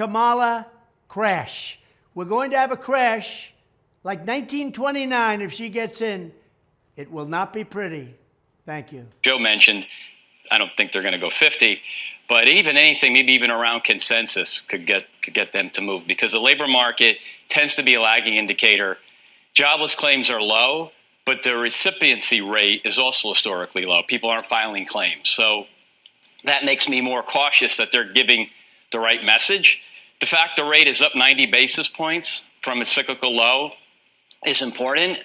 Kamala crash. We're going to have a crash like 1929 if she gets in. It will not be pretty. Thank you. Joe mentioned, I don't think they're going to go 50, but even anything, maybe even around consensus could get them to move, because the labor market tends to be a lagging indicator. Jobless claims are low, but the recipiency rate is also historically low. People aren't filing claims. So that makes me more cautious that they're giving the right message. The fact the rate is up 90 basis points from its cyclical low is important.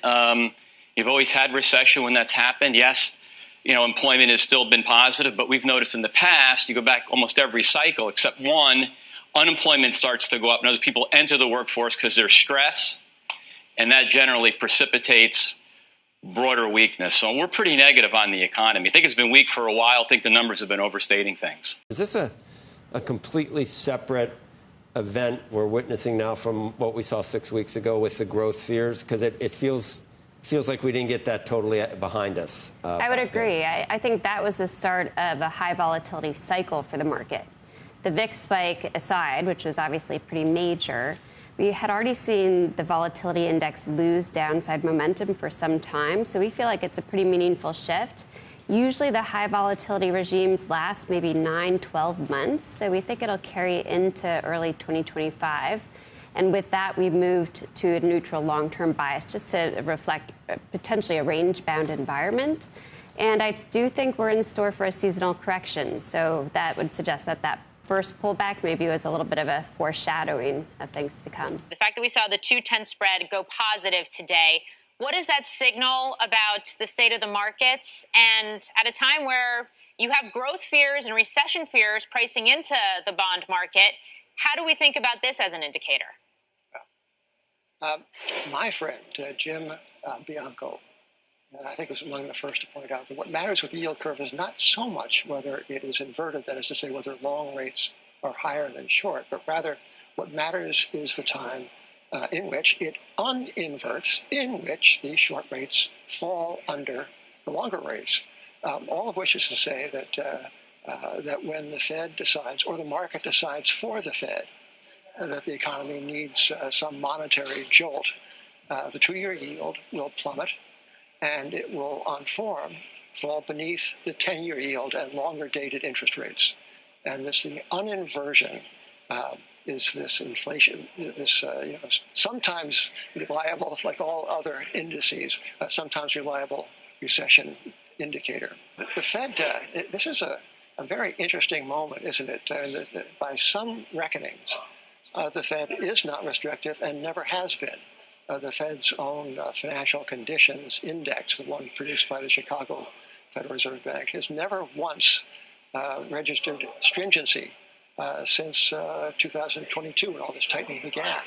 You've always had recession when that's happened. Yes, employment has still been positive, but we've noticed in the past, you go back almost every cycle except one, unemployment starts to go up and other people enter the workforce because there's stress, and that generally precipitates broader weakness. So we're pretty negative on the economy. I think it's been weak for a while. I think the numbers have been overstating things. Is this a completely separate event we're witnessing now from what we saw 6 weeks ago with the growth fears? Because it feels like we didn't get that totally behind us. I would agree. I think that was the start of a high volatility cycle for the market. The VIX spike aside, which was obviously pretty major, we had already seen the volatility index lose downside momentum for some time. So we feel like it's a pretty meaningful shift. Usually the high volatility regimes last maybe 9, 12 months. So we think it'll carry into early 2025. And with that, we moved to a neutral long-term bias just to reflect potentially a range-bound environment. And I do think we're in store for a seasonal correction. So that would suggest that first pullback maybe was a little bit of a foreshadowing of things to come. The fact that we saw the 2-10 spread go positive today, what does that signal about the state of the markets? And at a time where you have growth fears and recession fears pricing into the bond market, how do we think about this as an indicator? My friend, Jim Bianco, I think was among the first to point out that what matters with the yield curve is not so much whether it is inverted, that is to say whether long rates are higher than short, but rather what matters is the time in which it uninverts, in which the short rates fall under the longer rates. All of which is to say that when the Fed decides, or the market decides for the Fed, that the economy needs some monetary jolt, the 2-year yield will plummet, and it will, on form, fall beneath the 10-year yield and longer-dated interest rates. And the uninversion is this inflation, this sometimes reliable, like all other indices, sometimes reliable recession indicator. The Fed, this is a very interesting moment, isn't it? By some reckonings, the Fed is not restrictive and never has been. The Fed's own financial conditions index, the one produced by the Chicago Federal Reserve Bank, has never once registered stringency since 2022 when all this tightening began.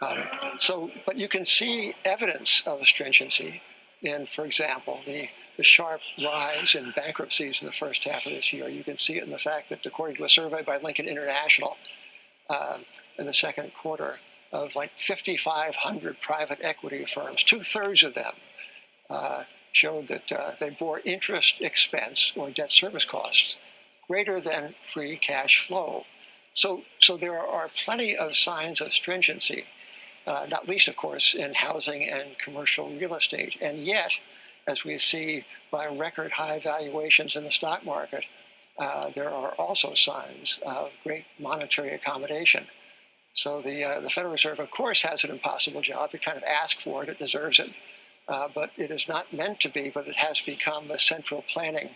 But you can see evidence of stringency in, for example, the sharp rise in bankruptcies in the first half of this year. You can see it in the fact that, according to a survey by Lincoln International, in the second quarter, of like 5,500 private equity firms, 2/3 of them showed that they bore interest expense or debt service costs greater than free cash flow. So there are plenty of signs of stringency, not least, of course, in housing and commercial real estate. And yet, as we see by record high valuations in the stock market, there are also signs of great monetary accommodation. So the Federal Reserve, of course, has an impossible job. It kind of asks for it. It deserves it. But it is not meant to be, but it has become a central planning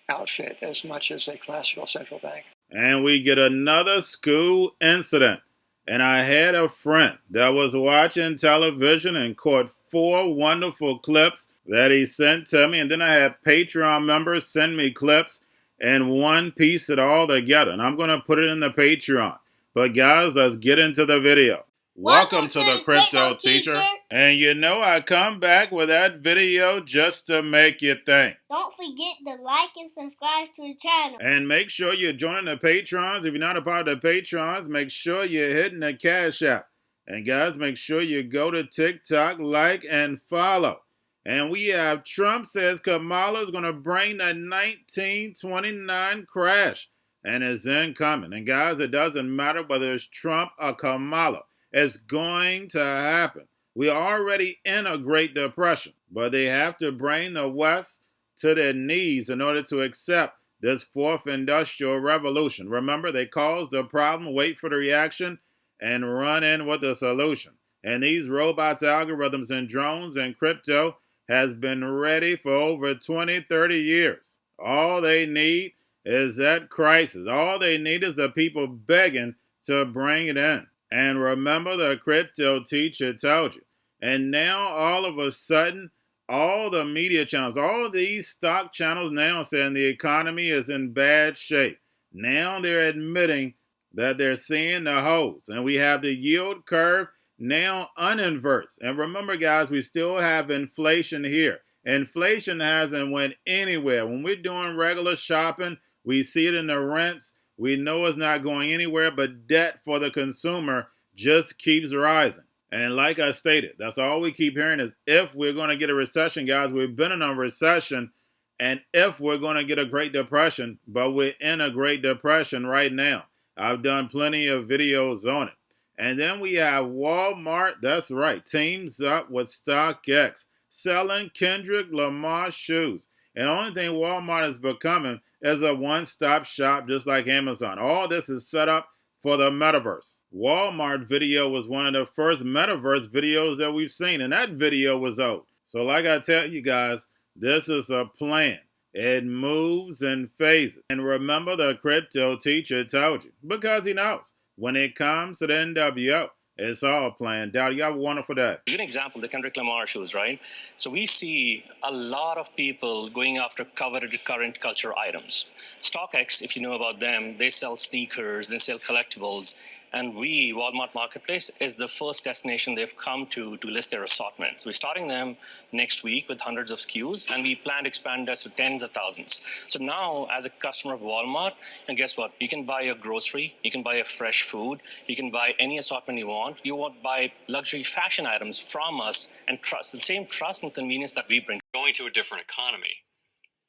outfit as much as a classical central bank. And we get another school incident. And I had a friend that was watching television and caught 4 wonderful clips that he sent to me. And then I had Patreon members send me clips and one piece it all together. And I'm going to put it in the Patreon. But guys, let's get into the video. Welcome to the Crypto Teacher. And I come back with that video just to make you think. Don't forget to like and subscribe to the channel. And make sure you're joining the Patrons. If you're not a part of the Patrons, make sure you're hitting the Cash App. And guys, make sure you go to TikTok, like, and follow. And we have Trump says Kamala is going to bring the 1929 crash. and it's incoming. And guys, it doesn't matter whether it's Trump or Kamala. It's going to happen. We're already in a Great Depression, but they have to bring the West to their knees in order to accept this fourth industrial revolution. Remember, they caused the problem, wait for the reaction, and run in with the solution. And these robots, algorithms, and drones and crypto has been ready for over 20, 30 years. All they need is that crisis. All they need is the people begging to bring it in. And remember, the crypto teacher told you. And now, all of a sudden, all the media channels, all these stock channels now saying the economy is in bad shape. Now they're admitting that they're seeing the holes. And we have the yield curve now uninverts. And remember, guys, we still have inflation here. Inflation hasn't went anywhere. When we're doing regular shopping, we see it in the rents. We know it's not going anywhere, but debt for the consumer just keeps rising. And like I stated, that's all we keep hearing is if we're going to get a recession, guys. We've been in a recession, and if we're going to get a Great Depression, but we're in a Great Depression right now. I've done plenty of videos on it. And then we have Walmart, that's right, teams up with StockX, selling Kendrick Lamar shoes. And the only thing Walmart is becoming is a one-stop shop just like Amazon. All this is set up for the Metaverse. Walmart video was one of the first Metaverse videos that we've seen, and that video was old. So like I tell you guys, this is a plan. It moves in phases. And remember, the crypto teacher told you, because he knows. When it comes to the NWO, it's all planned out. You have a wonderful day. Give an example, the Kendrick Lamar shoes, right? So we see a lot of people going after coveted current culture items. StockX, if you know about them, they sell sneakers, they sell collectibles. And we, Walmart Marketplace, is the first destination they've come to list their assortment. So we're starting them next week with hundreds of SKUs, and we plan to expand that to tens of thousands. So now, as a customer of Walmart, and guess what? You can buy a grocery, you can buy a fresh food, you can buy any assortment you want. You want to buy luxury fashion items from us and trust, the same trust and convenience that we bring. Going to a different economy,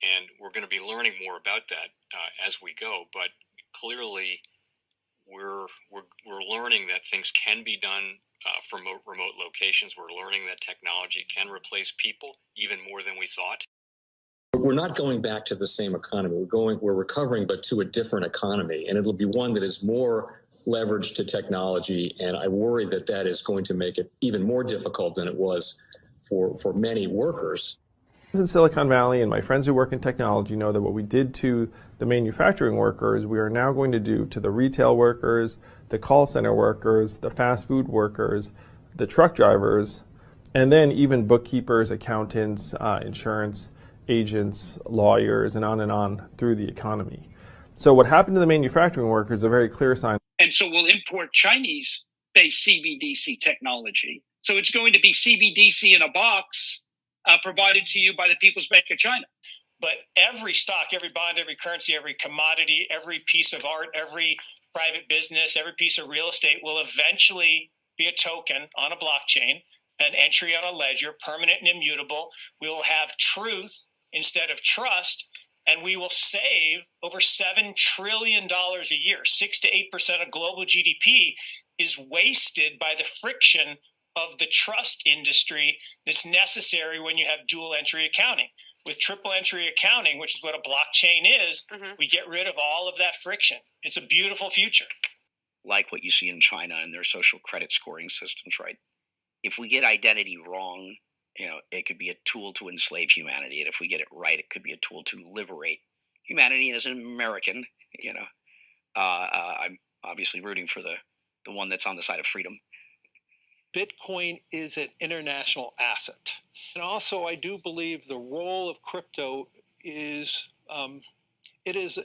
and we're going to be learning more about that as we go, but clearly, we're learning that things can be done from remote locations. We're learning that technology can replace people even more than we thought. We're not going back to the same economy. We're recovering, but to a different economy, and it'll be one that is more leveraged to technology. And I worry that that is going to make it even more difficult than it was for many workers. In Silicon Valley, and my friends who work in technology know that what we did to the manufacturing workers, we are now going to do to the retail workers, the call center workers, the fast food workers, the truck drivers, and then even bookkeepers, accountants, insurance agents, lawyers, and on through the economy. So what happened to the manufacturing workers is a very clear sign. And so we'll import Chinese-based CBDC technology. So it's going to be CBDC in a box provided to you by the People's Bank of China. But every stock, every bond, every currency, every commodity, every piece of art, every private business, every piece of real estate will eventually be a token on a blockchain, an entry on a ledger, permanent and immutable. We will have truth instead of trust, and we will save over $7 trillion a year. 6 to 8% of global GDP is wasted by the friction of the trust industry that's necessary when you have dual entry accounting. With triple entry accounting, which is what a blockchain is, we get rid of all of that friction. It's a beautiful future. Like what you see in China and their social credit scoring systems, right? If we get identity wrong, it could be a tool to enslave humanity. And if we get it right, it could be a tool to liberate humanity. And as an American, I'm obviously rooting for the one that's on the side of freedom. Bitcoin is an international asset. And also, I do believe the role of crypto is it's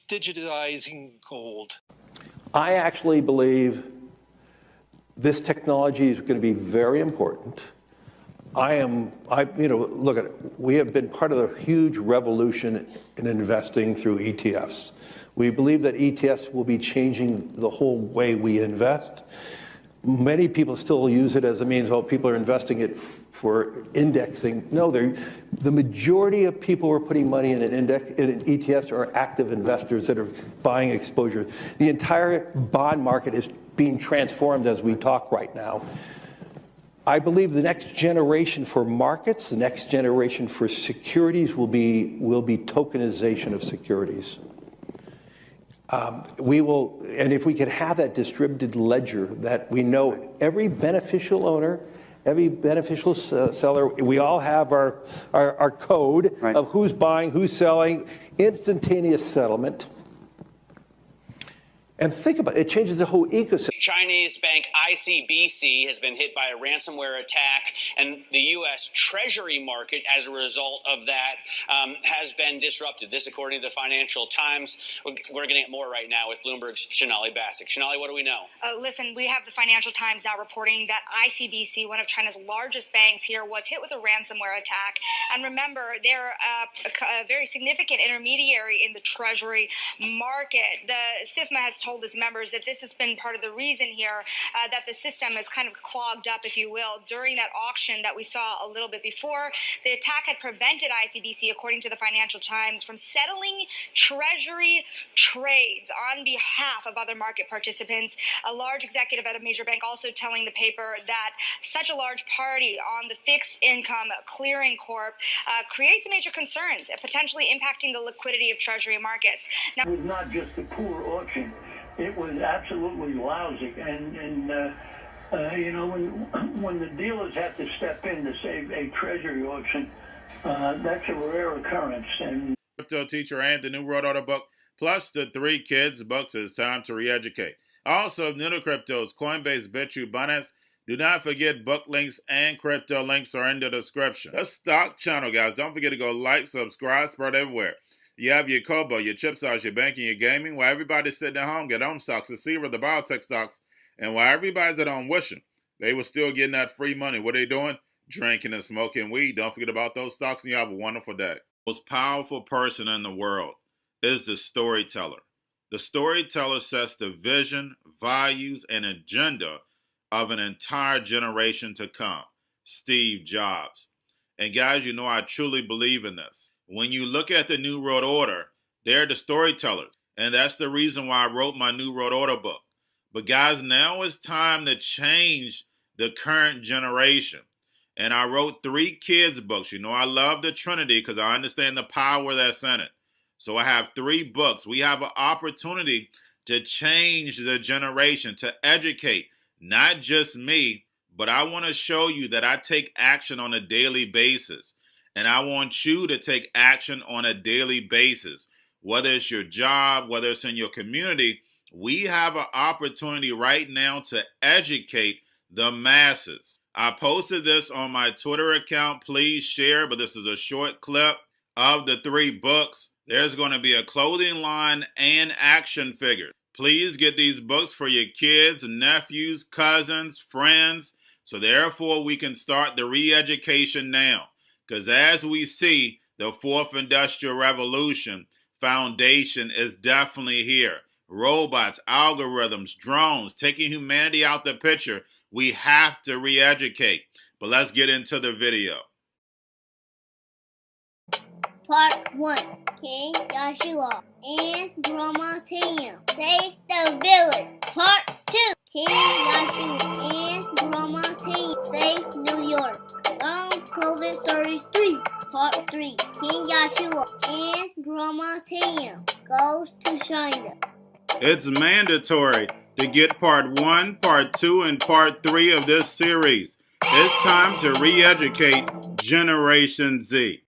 digitizing gold. I actually believe this technology is going to be very important. Look at it. We have been part of the huge revolution in investing through ETFs. We believe that ETFs will be changing the whole way we invest. Many people still use it as a means, people are investing it for indexing. No, the majority of people who are putting money in in ETFs are active investors that are buying exposure. The entire bond market is being transformed as we talk right now. I believe the next generation for markets, the next generation for securities will be tokenization of securities. We will, and if we could have that distributed ledger that we know every beneficial owner, every beneficial seller, we all have our code of who's buying, who's selling, instantaneous settlement. And think about it, it changes the whole ecosystem. Chinese bank ICBC has been hit by a ransomware attack, and the U.S. Treasury market, as a result of that, has been disrupted. This, according to the Financial Times. We're getting more right now with Bloomberg's Shonali Bassick. Shonali, what do we know? Listen, we have the Financial Times now reporting that ICBC, one of China's largest banks here, was hit with a ransomware attack. And remember, they're a very significant intermediary in the Treasury market. The SIFMA has told its members that this has been part of the reason here that the system is kind of clogged up, if you will, during that auction that we saw a little bit before. The attack had prevented ICBC, according to the Financial Times, from settling Treasury trades on behalf of other market participants. A large executive at a major bank also telling the paper that such a large party on the fixed income clearing corp creates major concerns, potentially impacting the liquidity of Treasury markets. Now, it was not just a poor auction. It was absolutely lousy, and you know, when the dealers have to step in to save a Treasury auction, that's a rare occurrence. And Cryptoteacher and the new World Order book, plus the 3 kids books, is time to re-educate. Also, new to cryptos, Coinbase, Bitrue, Binance. Do not forget book links and crypto links are in the description. The stock channel, guys. Don't forget to go like, subscribe, spread everywhere. You have your Kobo, your chip stocks, your banking, your gaming. While everybody's sitting at home, get on stocks, the Seaver, the biotech stocks. And while everybody's at home wishing, they were still getting that free money. What are they doing? Drinking and smoking weed. Don't forget about those stocks, and you have a wonderful day. The most powerful person in the world is the storyteller. The storyteller sets the vision, values, and agenda of an entire generation to come. Steve Jobs. And guys, you know I truly believe in this. When you look at the New World Order, they're the storytellers. And that's the reason why I wrote my New World Order book. But guys, now it's time to change the current generation. And I wrote 3 kids books. You know, I love the Trinity because I understand the power that's in it. So I have 3 books. We have an opportunity to change the generation, to educate, not just me, but I want to show you that I take action on a daily basis. And I want you to take action on a daily basis. Whether it's your job, whether it's in your community, we have an opportunity right now to educate the masses. I posted this on my Twitter account. Please share, but this is a short clip of the 3 books. There's going to be a clothing line and action figures. Please get these books for your kids, nephews, cousins, friends, so therefore we can start the re-education now. Because as we see, the 4th Industrial Revolution foundation is definitely here. Robots, algorithms, drones, taking humanity out the picture. We have to re-educate. But let's get into the video. Part 1. King Joshua and Grandma Tam save the village. Part 2. King Joshua and Grandma Tam save New York from COVID-33. Part 3. King Joshua and Grandma Tam goes to China. It's mandatory to get part 1, part 2, and part 3 of this series. It's time to re-educate Generation Z.